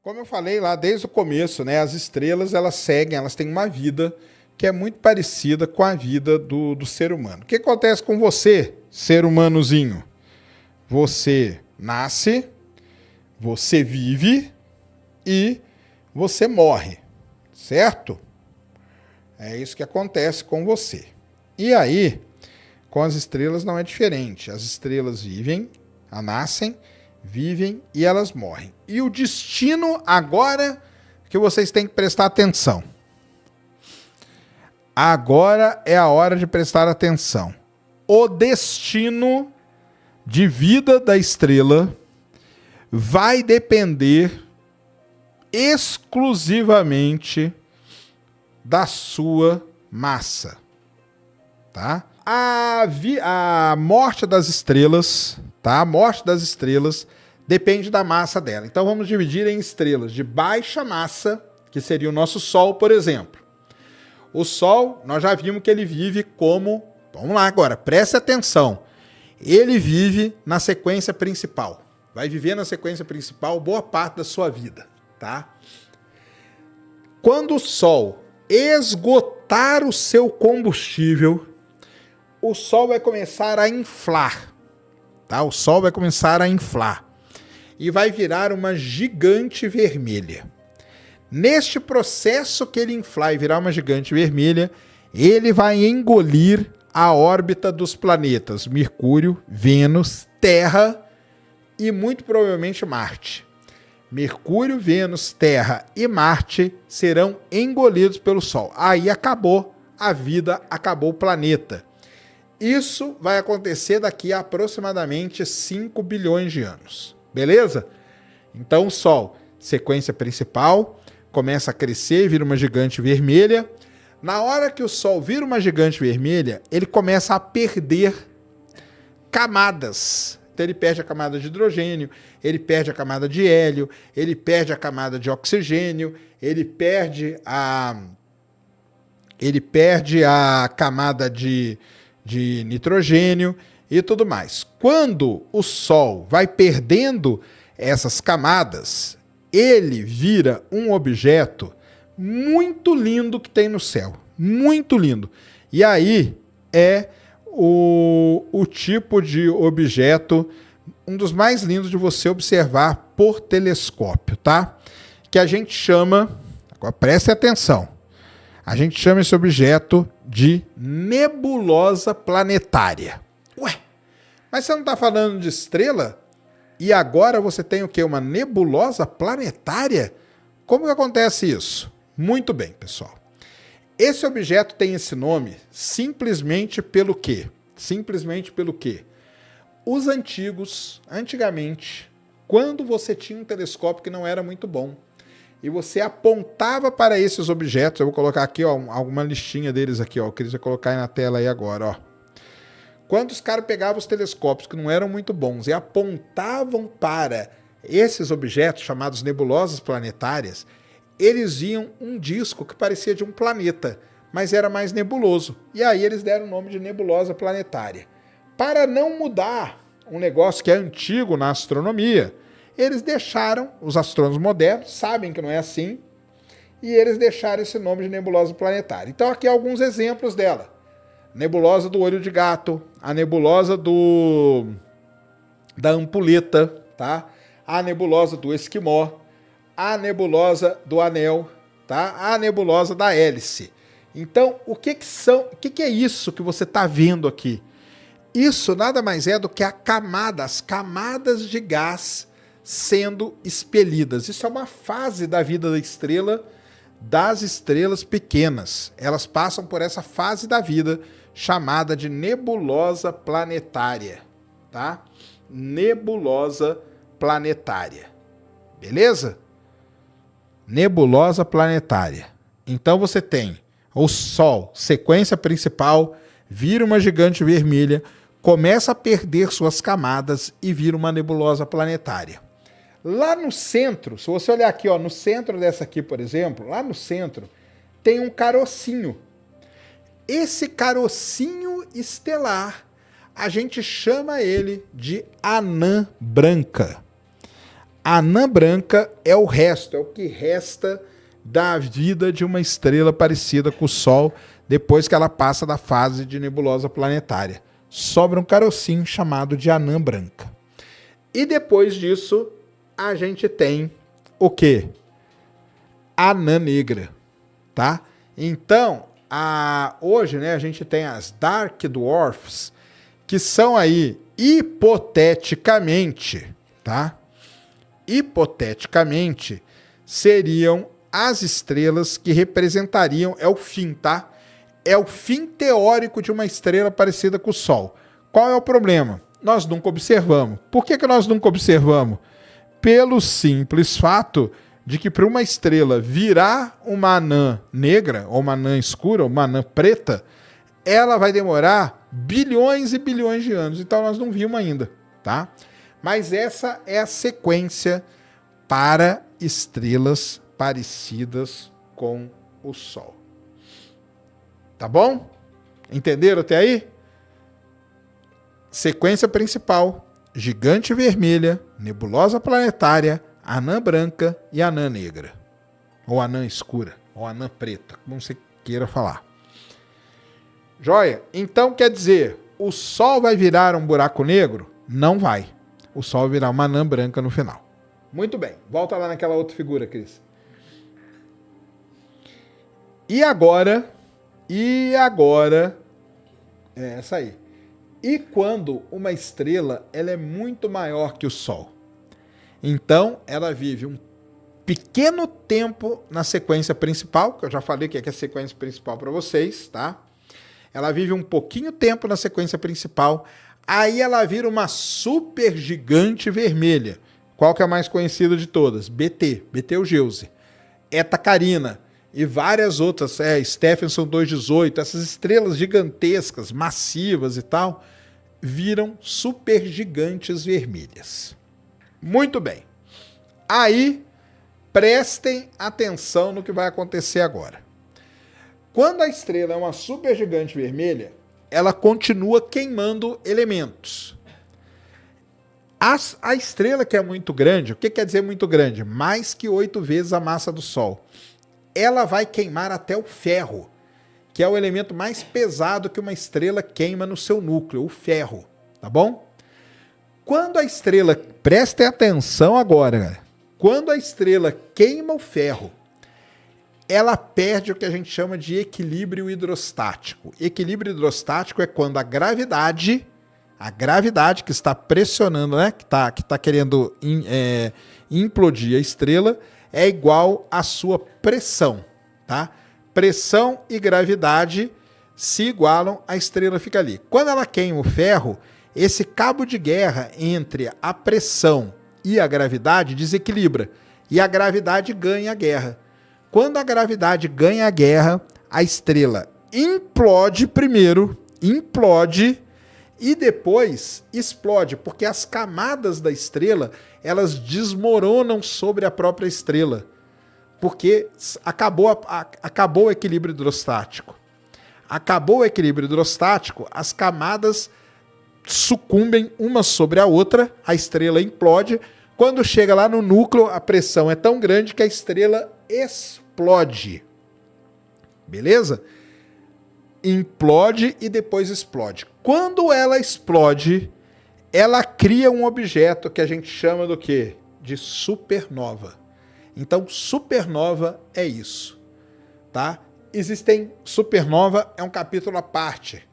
Como eu falei lá desde o começo, né, as estrelas elas seguem, elas têm uma vida que é muito parecida com a vida do ser humano. O que acontece com você, ser humanozinho? Você nasce, você vive e você morre, certo? É isso que acontece com você. E aí, com as estrelas não é diferente. As estrelas vivem, nascem, vivem e elas morrem. E o destino agora que vocês têm que prestar atenção. Agora é a hora de prestar atenção. O destino de vida da estrela vai depender exclusivamente da sua massa, tá? A morte das estrelas, tá? A morte das estrelas depende da massa dela. Então vamos dividir em estrelas de baixa massa, que seria o nosso Sol, por exemplo. O Sol, nós já vimos que ele vive como... Vamos lá agora, preste atenção. Ele vive na sequência principal. Vai viver na sequência principal boa parte da sua vida, tá? Quando o Sol esgotar o seu combustível, o Sol vai começar a inflar, tá? O Sol vai começar a inflar e vai virar uma gigante vermelha. Neste processo que ele inflar e virar uma gigante vermelha, ele vai engolir a órbita dos planetas Mercúrio, Vênus, Terra e muito provavelmente Marte. Mercúrio, Vênus, Terra e Marte serão engolidos pelo Sol. Aí acabou a vida, acabou o planeta. Isso vai acontecer daqui a aproximadamente 5 bilhões de anos. Beleza? Então o Sol, sequência principal, começa a crescer, vira uma gigante vermelha. Na hora que o Sol vira uma gigante vermelha, ele começa a perder camadas. Então ele perde a camada de hidrogênio, ele perde a camada de hélio, ele perde a camada de oxigênio, ele perde a camada de nitrogênio e tudo mais. Quando o Sol vai perdendo essas camadas, ele vira um objeto muito lindo que tem no céu. Muito lindo. E aí é o tipo de objeto, um dos mais lindos de você observar por telescópio, tá? Que a gente chama, agora preste atenção, a gente chama esse objeto de nebulosa planetária. Ué, mas você não está falando de estrela? E agora você tem o quê? Uma nebulosa planetária? Como que acontece isso? Muito bem, pessoal. Esse objeto tem esse nome simplesmente pelo quê? Simplesmente pelo quê? Os antigamente, quando você tinha um telescópio que não era muito bom, e você apontava para esses objetos, eu vou colocar aqui, ó, alguma listinha deles aqui, ó, o Cris vai colocar aí na tela aí agora, ó. Quando os caras pegavam os telescópios que não eram muito bons e apontavam para esses objetos chamados nebulosas planetárias, eles viam um disco que parecia de um planeta, mas era mais nebuloso. E aí eles deram o nome de nebulosa planetária. Para não mudar um negócio que é antigo na astronomia, eles deixaram, os astrônomos modernos sabem que não é assim, e eles deixaram esse nome de nebulosa planetária. Então aqui alguns exemplos dela. Nebulosa do olho de gato, a nebulosa da ampulheta, tá? A nebulosa do esquimó, a nebulosa do anel, tá? A nebulosa da hélice. Então, o que é isso que você está vendo aqui? Isso nada mais é do que as camadas de gás sendo expelidas. Isso é uma fase da vida da estrela, das estrelas pequenas. Elas passam por essa fase da vida chamada de nebulosa planetária, tá? Nebulosa planetária. Beleza? Nebulosa planetária. Então você tem o Sol, sequência principal, vira uma gigante vermelha, começa a perder suas camadas e vira uma nebulosa planetária. Lá no centro, se você olhar aqui, ó, no centro dessa aqui, por exemplo, lá no centro, tem um carocinho. Esse carocinho estelar, a gente chama ele de anã branca. A anã branca é o resto, é o que resta da vida de uma estrela parecida com o Sol depois que ela passa da fase de nebulosa planetária. Sobra um carocinho chamado de anã branca. E depois disso, a gente tem o quê? A anã negra, tá? Então, hoje, né, a gente tem as Dark Dwarfs, que são aí, hipoteticamente, tá? Hipoteticamente, seriam as estrelas que representariam, é o fim, tá? É o fim teórico de uma estrela parecida com o Sol. Qual é o problema? Nós nunca observamos. Por que nós nunca observamos? Pelo simples fato de que para uma estrela virar uma anã negra, ou uma anã escura, ou uma anã preta, ela vai demorar bilhões e bilhões de anos. Então nós não vimos ainda, tá? Mas essa é a sequência para estrelas parecidas com o Sol. Tá bom? Entenderam até aí? Sequência principal: gigante vermelha, nebulosa planetária, anã branca e anã negra. Ou anã escura, ou anã preta, como você queira falar. Joia? Então quer dizer, o Sol vai virar um buraco negro? Não vai. O Sol vai virar uma anã branca no final. Muito bem. Volta lá naquela outra figura, Cris. E agora... É essa aí. E quando uma estrela ela é muito maior que o Sol? Então, ela vive um pequeno tempo na sequência principal, que eu já falei que é a sequência principal para vocês, tá? Ela vive um pouquinho tempo na sequência principal, aí ela vira uma supergigante vermelha. Qual que é a mais conhecida de todas? Betelgeuse, Eta Carina e várias outras, Stephenson 218, essas estrelas gigantescas, massivas e tal, viram supergigantes vermelhas. Muito bem. Aí, prestem atenção no que vai acontecer agora. Quando a estrela é uma supergigante vermelha, ela continua queimando elementos. A estrela que é muito grande, o que quer dizer muito grande? Mais que 8 vezes a massa do Sol. Ela vai queimar até o ferro, que é o elemento mais pesado que uma estrela queima no seu núcleo, o ferro, tá bom? Quando a estrela, prestem atenção agora, galera. Quando a estrela queima o ferro, ela perde o que a gente chama de equilíbrio hidrostático. Equilíbrio hidrostático é quando a gravidade que está pressionando, né, que está querendo implodir a estrela, é igual à sua pressão, tá? Pressão e gravidade se igualam, a estrela fica ali. Quando ela queima o ferro, esse cabo de guerra entre a pressão e a gravidade desequilibra, e a gravidade ganha a guerra. Quando a gravidade ganha a guerra, a estrela implode primeiro, e depois explode, porque as camadas da estrela, elas desmoronam sobre a própria estrela, porque acabou o equilíbrio hidrostático. Acabou o equilíbrio hidrostático, as camadas sucumbem uma sobre a outra, a estrela implode. Quando chega lá no núcleo, a pressão é tão grande que a estrela explode. Beleza? Implode e depois explode. Quando ela explode, ela cria um objeto que a gente chama do quê? De supernova. Então, supernova é isso, tá? Existem supernova, é um capítulo à parte.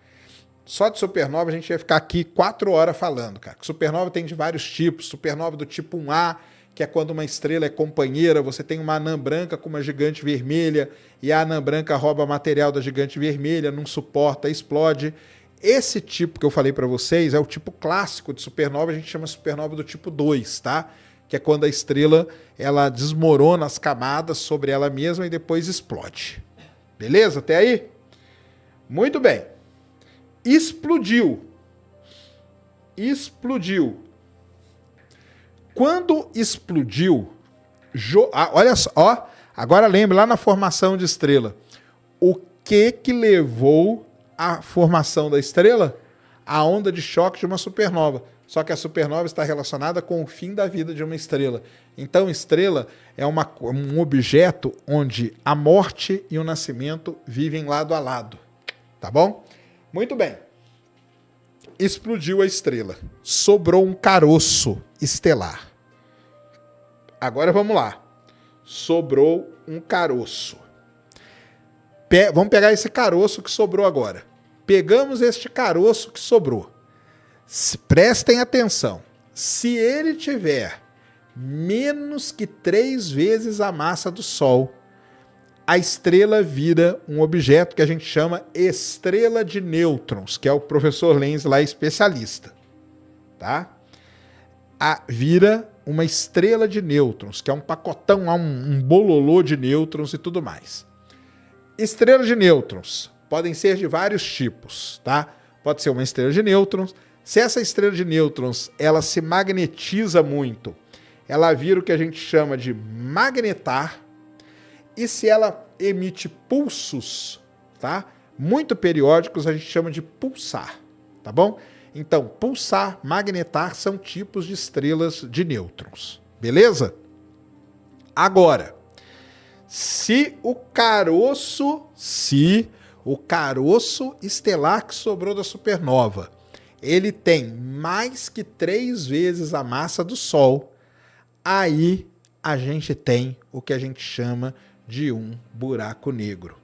Só de supernova a gente ia ficar aqui 4 horas falando, cara. Supernova tem de vários tipos. Supernova do tipo 1A, que é quando uma estrela é companheira, você tem uma anã branca com uma gigante vermelha, e a anã branca rouba material da gigante vermelha, não suporta, explode. Esse tipo que eu falei para vocês é o tipo clássico de supernova, a gente chama supernova do tipo 2, tá? Que é quando a estrela ela desmorona as camadas sobre ela mesma e depois explode. Beleza? Até aí? Muito bem. Explodiu. Quando explodiu, olha só, agora lembre lá na formação de estrela. O que levou à formação da estrela? A onda de choque de uma supernova. só que a supernova está relacionada com o fim da vida de uma estrela. Então, estrela é um objeto onde a morte e o nascimento vivem lado a lado. Tá bom? Muito bem. Explodiu a estrela. Sobrou um caroço estelar. Agora vamos lá. Sobrou um caroço. Vamos pegar esse caroço que sobrou agora. Pegamos este caroço que sobrou. Prestem atenção. Se ele tiver menos que 3 vezes a massa do Sol, a estrela vira um objeto que a gente chama estrela de nêutrons, que é o professor Lenz lá, especialista. Tá? Vira uma estrela de nêutrons, que é um pacotão, um bololô de nêutrons e tudo mais. Estrelas de nêutrons podem ser de vários tipos, tá? Pode ser uma estrela de nêutrons. Se essa estrela de nêutrons ela se magnetiza muito, ela vira o que a gente chama de magnetar. E se ela emite pulsos, tá? Muito periódicos, a gente chama de pulsar, tá bom? Então, pulsar, magnetar são tipos de estrelas de nêutrons, beleza? Agora, se o caroço estelar que sobrou da supernova, ele tem mais que 3 vezes a massa do Sol, aí a gente tem o que a gente chama de um buraco negro.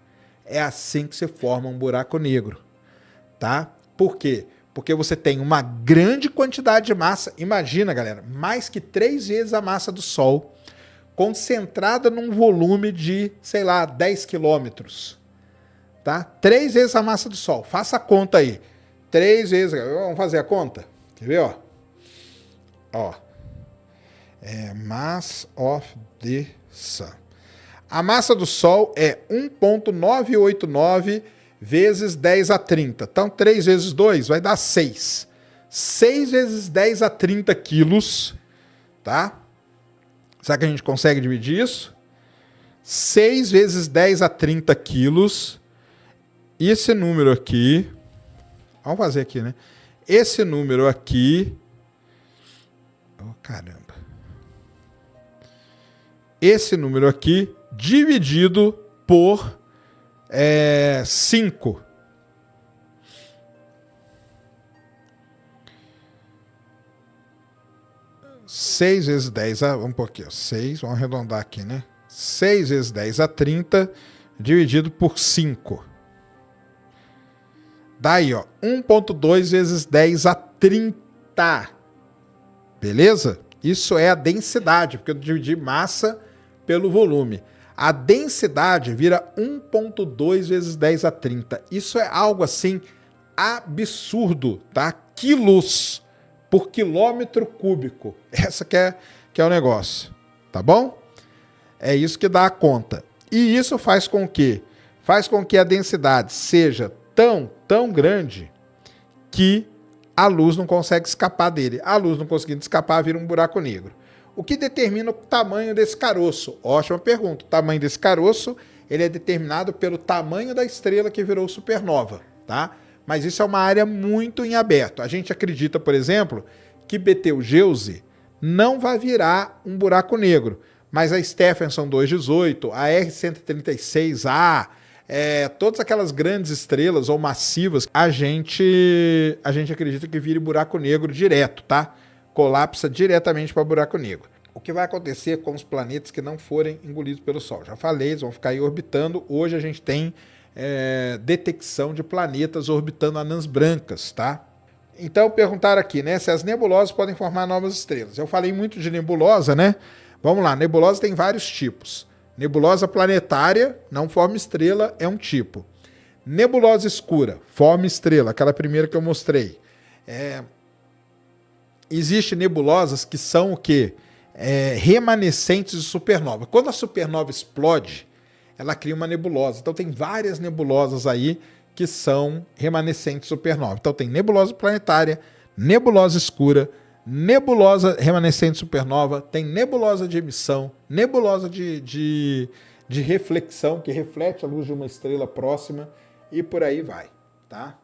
É assim que se forma um buraco negro, tá? Por quê? Porque você tem uma grande quantidade de massa, imagina, galera, mais que 3 vezes a massa do Sol, concentrada num volume de, sei lá, 10 quilômetros, tá? 3 vezes a massa do Sol, faça a conta aí. 3 vezes, vamos fazer a conta? Quer ver, ó? Ó, mass of the sun. A massa do Sol é 1,989 vezes 10 a 30. Então, 3 vezes 2 vai dar 6. 6 vezes 10 a 30 quilos, tá? Será que a gente consegue dividir isso? 6 vezes 10 a 30 quilos. Esse número aqui... Vamos fazer aqui, né? Esse número aqui... Oh, caramba. Esse número aqui dividido por 5. Seis vezes 10 vamos pôr aqui, ó, 6, vamos arredondar aqui, né? 6 vezes 10 a 30 dividido por 5. Daí, ó, 1,2 vezes 10 a 30. Beleza? Isso é a densidade, porque eu dividi massa pelo volume. A densidade vira 1,2 vezes 10 a 30. Isso é algo assim absurdo, tá? Quilos por quilômetro cúbico. Essa que é o negócio, tá bom? É isso que dá a conta. E isso faz com que a densidade seja tão grande que a luz não consegue escapar dele. A luz não conseguindo escapar, vira um buraco negro. O que determina o tamanho desse caroço? Ótima pergunta. O tamanho desse caroço, ele é determinado pelo tamanho da estrela que virou supernova, tá? Mas isso é uma área muito em aberto. A gente acredita, por exemplo, que Betelgeuse não vai virar um buraco negro, mas a Stephenson 218, a R136A, todas aquelas grandes estrelas ou massivas, a gente acredita que vire buraco negro direto, tá? Colapsa diretamente para buraco negro. O que vai acontecer com os planetas que não forem engolidos pelo Sol? Já falei, eles vão ficar aí orbitando. Hoje a gente tem detecção de planetas orbitando anãs brancas, tá? Então perguntaram aqui, né, se as nebulosas podem formar novas estrelas. Eu falei muito de nebulosa, né? Vamos lá, nebulosa tem vários tipos. Nebulosa planetária, não forma estrela, é um tipo. Nebulosa escura, forma estrela, aquela primeira que eu mostrei. Existem nebulosas que são o quê? Remanescentes de supernova. Quando a supernova explode, ela cria uma nebulosa. Então tem várias nebulosas aí que são remanescentes de supernova. Então tem nebulosa planetária, nebulosa escura, nebulosa remanescente de supernova, tem nebulosa de emissão, nebulosa de reflexão, que reflete a luz de uma estrela próxima, e por aí vai, tá?